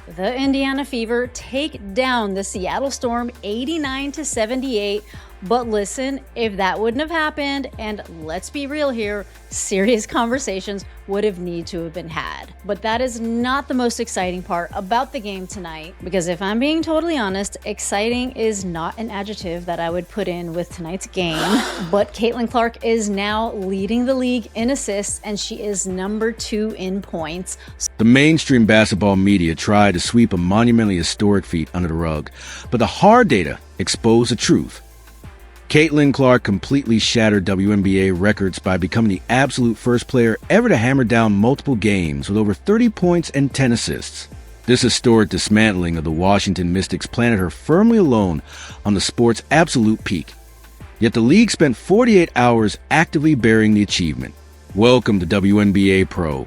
the Indiana Fever take down the Seattle Storm 89-78. But listen, if that wouldn't have happened, and let's be real here, serious conversations would have need to have been had. But that is not the most exciting part about the game tonight, because if I'm being totally honest, exciting is not an adjective that I would put in with tonight's game. But Caitlin Clark is now leading the league in assists, and she is number 2 in points. The mainstream basketball media tried to sweep a monumentally historic feat under the rug, but the hard data exposed the truth. Caitlin Clark completely shattered WNBA records by becoming the absolute first player ever to hammer down multiple games with over 30 points and 10 assists. This historic dismantling of the Washington Mystics planted her firmly alone on the sport's absolute peak. Yet the league spent 48 hours actively burying the achievement. Welcome to WNBA Pro,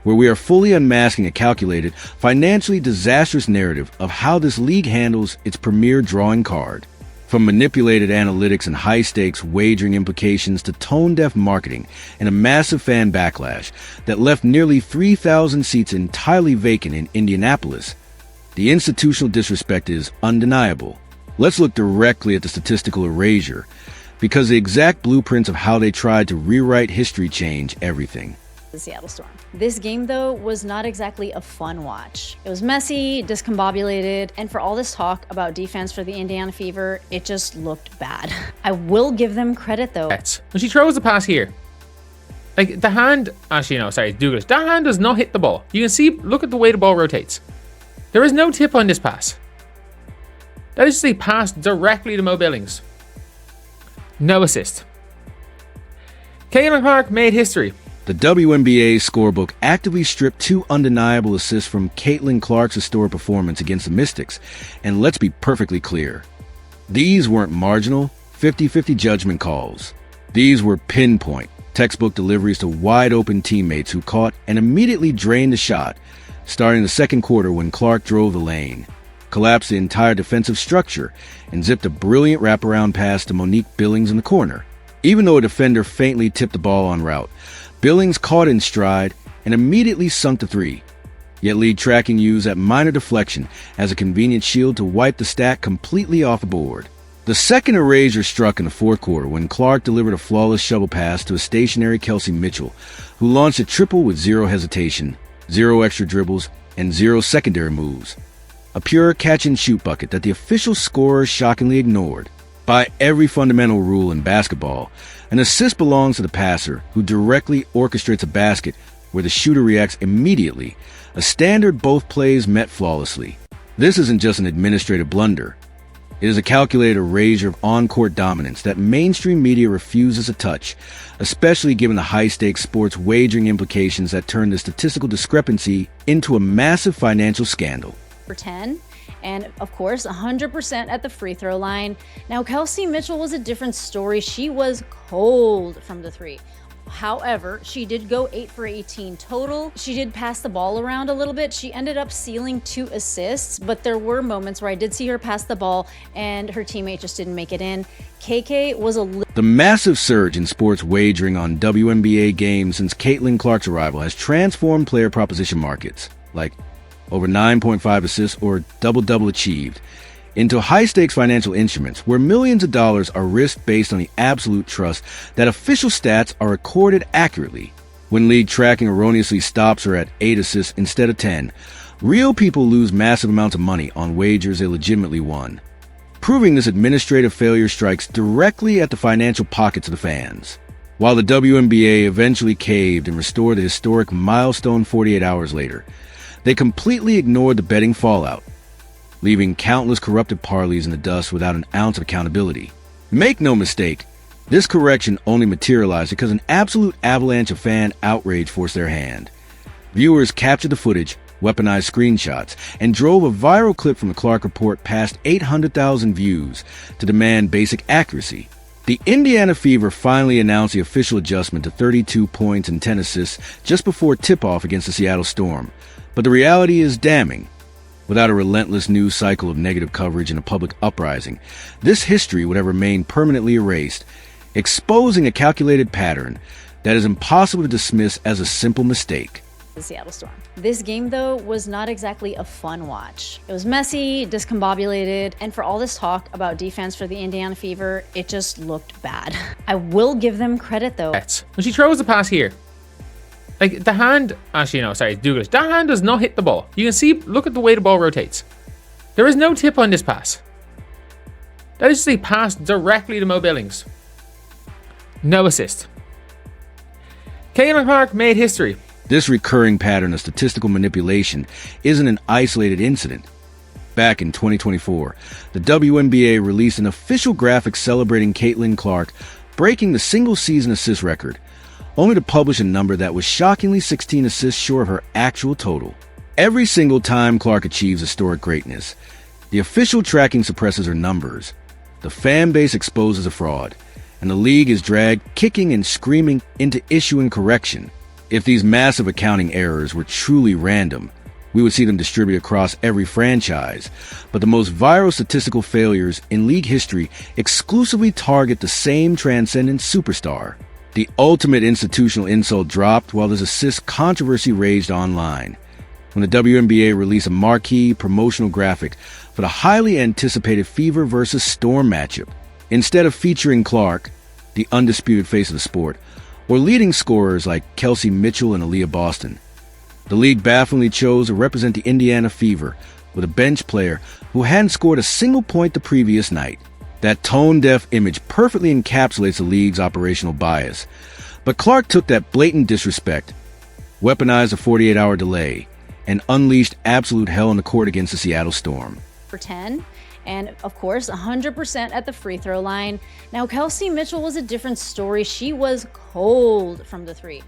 where we are fully unmasking a calculated, financially disastrous narrative of how this league handles its premier drawing card. From manipulated analytics and high-stakes wagering implications to tone-deaf marketing and a massive fan backlash that left nearly 3,000 seats entirely vacant in Indianapolis, the institutional disrespect is undeniable. Let's look directly at the statistical erasure, because the exact blueprints of how they tried to rewrite history change everything. The Seattle Storm. This game, though, was not exactly a fun watch. It was messy, discombobulated, and for all this talk about defense for the Indiana Fever, it just looked bad. I will give them credit, though. When she throws the pass here, like the hand, actually no, sorry, Douglas, that hand does not hit the ball. You can see, look at the way the ball rotates. There is no tip on this pass. That is just a pass directly to Mo Billings. No assist. Caitlin Clark made history. The WNBA scorebook actively stripped 2 undeniable assists from Caitlin Clark's historic performance against the Mystics, and let's be perfectly clear. These weren't marginal, 50-50 judgment calls. These were pinpoint, textbook deliveries to wide-open teammates who caught and immediately drained the shot, starting the second quarter when Clark drove the lane, collapsed the entire defensive structure, and zipped a brilliant wraparound pass to Monique Billings in the corner. Even though a defender faintly tipped the ball en route, Billings caught in stride and immediately sunk the 3. Yet lead tracking used that minor deflection as a convenient shield to wipe the stack completely off the board. The second erasure struck in the fourth quarter when Clark delivered a flawless shovel pass to a stationary Kelsey Mitchell, who launched a triple with 0 hesitation, 0 extra dribbles, and 0 secondary moves. A pure catch-and-shoot bucket that the official scorer shockingly ignored. By every fundamental rule in basketball, an assist belongs to the passer, who directly orchestrates a basket where the shooter reacts immediately, a standard both plays met flawlessly. This isn't just an administrative blunder. It is a calculated erasure of on-court dominance that mainstream media refuses to touch, especially given the high-stakes sports wagering implications that turn the statistical discrepancy into a massive financial scandal. For 10. And of course, 100% at the free throw line. Now, Kelsey Mitchell was a different story. She was cold from the 3. However, she did go 8 for 18 total. She did pass the ball around a little bit. She ended up sealing 2 assists, but there were moments where I did see her pass the ball and her teammate just didn't make it in. KK was The massive surge in sports wagering on WNBA games since Caitlin Clark's arrival has transformed player proposition markets, like over 9.5 assists or double-double achieved, into high-stakes financial instruments where millions of dollars are risked based on the absolute trust that official stats are recorded accurately. When league tracking erroneously stops her at 8 assists instead of 10, real people lose massive amounts of money on wagers they legitimately won. Proving this administrative failure strikes directly at the financial pockets of the fans. While the WNBA eventually caved and restored the historic milestone 48 hours later, they completely ignored the betting fallout, leaving countless corrupted parlays in the dust without an ounce of accountability. Make no mistake, this correction only materialized because an absolute avalanche of fan outrage forced their hand. Viewers captured the footage, weaponized screenshots, and drove a viral clip from the Clark Report past 800,000 views to demand basic accuracy. The Indiana Fever finally announced the official adjustment to 32 points and 10 assists just before tip-off against the Seattle Storm. But the reality is damning. Without a relentless news cycle of negative coverage and a public uprising, this history would have remained permanently erased, exposing a calculated pattern that is impossible to dismiss as a simple mistake. the Seattle Storm. This game, though, was not exactly a fun watch. It was messy, discombobulated, and for all this talk about defense for the Indiana Fever, it just looked bad. I will give them credit, though. When she throws the pass here, like the hand, actually no, sorry, Douglas, that hand does not hit the ball. You can see, look at the way the ball rotates. There is no tip on this pass. That is just a pass directly to Mo Billings. No assist. Caitlin Clark made history. This recurring pattern of statistical manipulation isn't an isolated incident. Back in 2024, the WNBA released an official graphic celebrating Caitlin Clark breaking the single-season assist record, only to publish a number that was shockingly 16 assists short of her actual total. Every single time Clark achieves historic greatness, the official tracking suppresses her numbers, the fan base exposes a fraud, and the league is dragged kicking and screaming into issuing correction. If these massive accounting errors were truly random, we would see them distributed across every franchise, but the most viral statistical failures in league history exclusively target the same transcendent superstar. The ultimate institutional insult dropped while this assist controversy raged online, when the WNBA released a marquee promotional graphic for the highly anticipated Fever versus Storm matchup. Instead of featuring Clark, the undisputed face of the sport, or leading scorers like Kelsey Mitchell and Aaliyah Boston, the league bafflingly chose to represent the Indiana Fever with a bench player who hadn't scored a single point the previous night. That tone-deaf image perfectly encapsulates the league's operational bias. But Clark took that blatant disrespect, weaponized a 48-hour delay, and unleashed absolute hell in the court against the Seattle Storm. For 10, and of course 100% at the free throw line. Now, Kelsey Mitchell was a different story. She was cold from the three.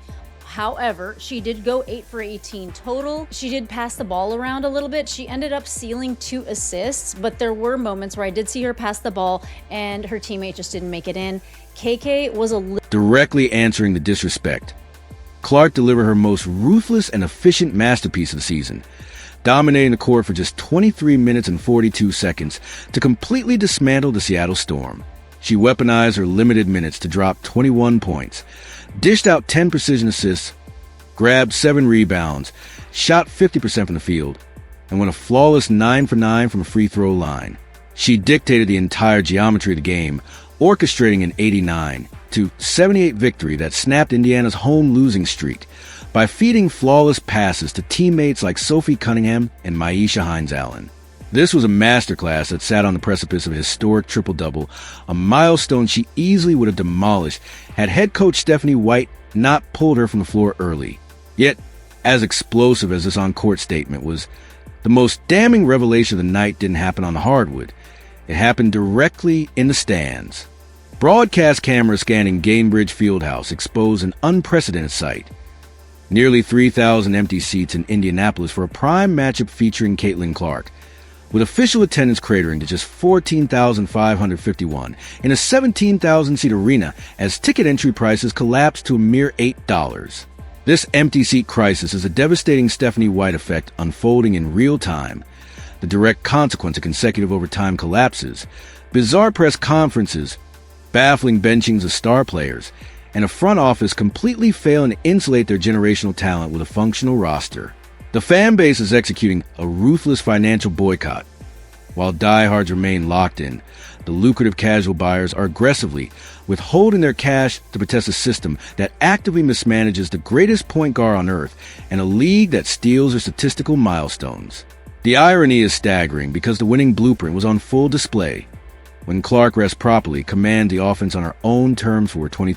However, she did go 8 for 18 total. She did pass the ball around a little bit. She ended up sealing 2 assists, but there were moments where I did see her pass the ball and her teammate just didn't make it in. KK was directly answering the disrespect, Clark delivered her most ruthless and efficient masterpiece of the season, dominating the court for just 23 minutes and 42 seconds to completely dismantle the Seattle Storm. She weaponized her limited minutes to drop 21 points, dished out 10 precision assists, grabbed 7 rebounds, shot 50% from the field, and went a flawless 9 for 9 from a free throw line. She dictated the entire geometry of the game, orchestrating an 89-78 victory that snapped Indiana's home losing streak by feeding flawless passes to teammates like Sophie Cunningham and Maisha Hines-Allen. This was a masterclass that sat on the precipice of a historic triple-double, a milestone she easily would have demolished had head coach Stephanie White not pulled her from the floor early. Yet, as explosive as this on-court statement was, the most damning revelation of the night didn't happen on the hardwood. It happened directly in the stands. Broadcast cameras scanning Gainbridge Fieldhouse exposed an unprecedented sight. Nearly 3,000 empty seats in Indianapolis for a prime matchup featuring Caitlin Clark, with official attendance cratering to just 14,551 in a 17,000-seat arena as ticket entry prices collapsed to a mere $8. This empty seat crisis is a devastating Stephanie White effect unfolding in real time, the direct consequence of consecutive overtime collapses, bizarre press conferences, baffling benchings of star players, and a front office completely failing to insulate their generational talent with a functional roster. The fan base is executing a ruthless financial boycott. While diehards remain locked in, the lucrative casual buyers are aggressively withholding their cash to protest a system that actively mismanages the greatest point guard on earth and a league that steals their statistical milestones. The irony is staggering because the winning blueprint was on full display when Clark rests properly, commands the offense on her own terms for 20